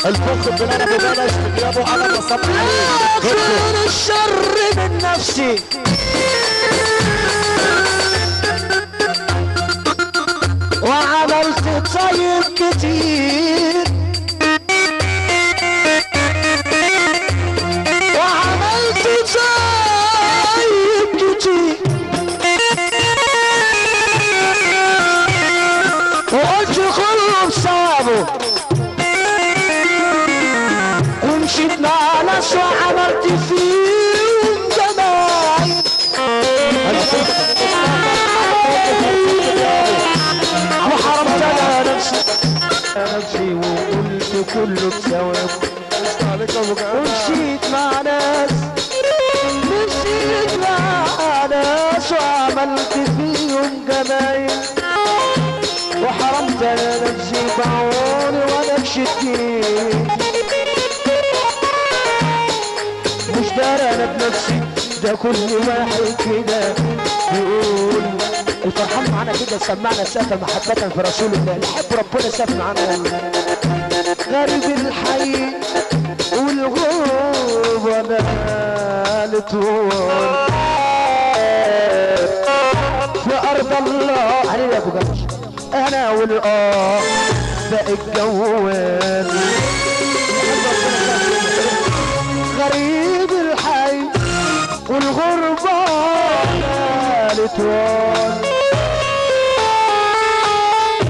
الفخ بلاد ببلاش بجيبه على مصب خير الشر من نفسي وعملت طيب كتير وعملت طيب كتير وقلت كله بصوابه ومشيت مع ناس وعملت فيهم جمايل وحرمت انا نفسي وقلت كله بثواب ومشيت مع ناس مشيت مع ناس وعملت فيهم جمايل وحرمت انا نفسي بعوني وانا بشديد مش داري انا بنفسي ده كل واحد كده بيقول الفرحان معانا كده سمعنا سافة محبة في رسول الله اللي يحب ربنا ساف معانا غريب الحي والغربة نالت في ارض الله علينا يا ابو جمش انا والاه باقي الجوال غريب الحي والغربة نالت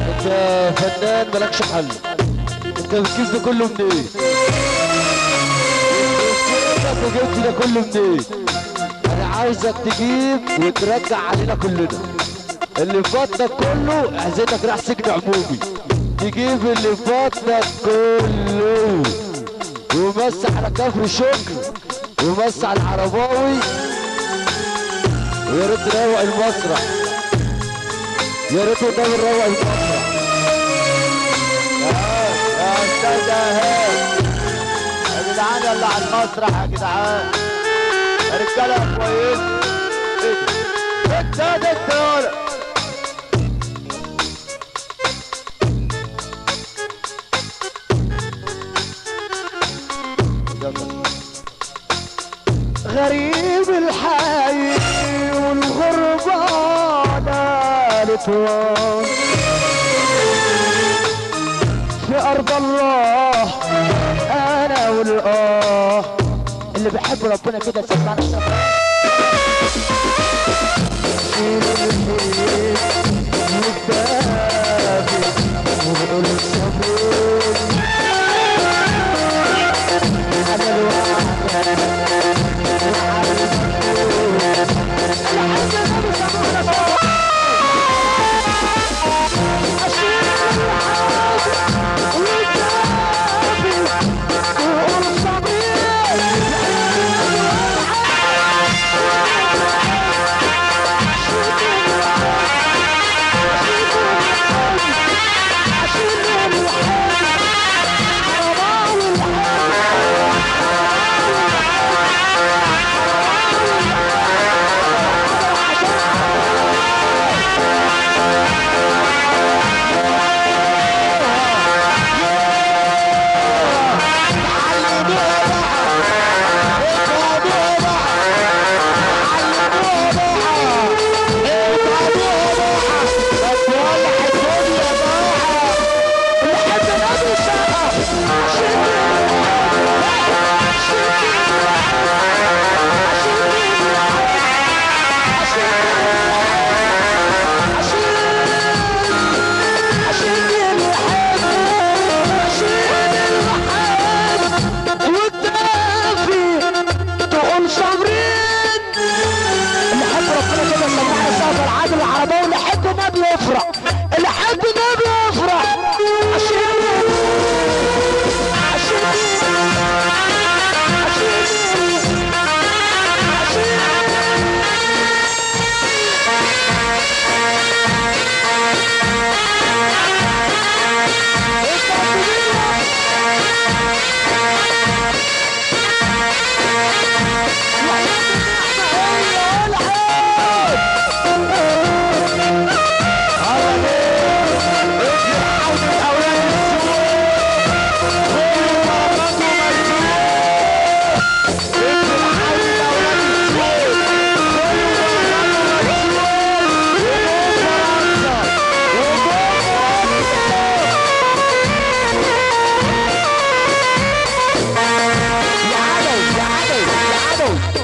انت فنان مالكش حل. انت الكيس ده كله منين؟ انت جبت ده كله منين؟ انا عايزك تجيب وترجع علينا كلنا اللي فاتك كله. عايزينك رايح سجن عمومي تجيب اللي فاتك كله ومسح على كفر شكر ومسح على العرباوي ويا ريت نروق المسرح. يا ريت نروق المسرح. يا استاذ اهاب يا جدعان يلا على المسرح يا جدعان يا رجاله كويس. ايه ده؟ انت غريب الحي والغربة نالت في أرض الله أنا والآه اللي بيحب ربنا كده سمعنا السفر وبقول الصبر أنا الواحد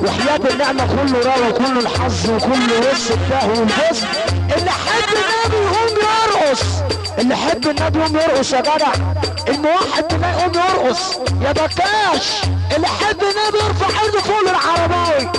وحياة النعمة كله روى وكله الحظ وكله وش التاه والبص. اللي حب النبي يقوم يرقص، اللي حب النبي يقوم يرقص يا جدع. الموحد تلاقي يقوم يرقص يا بكاش. اللي حب النبي يرفع ايده فوق العرباوي.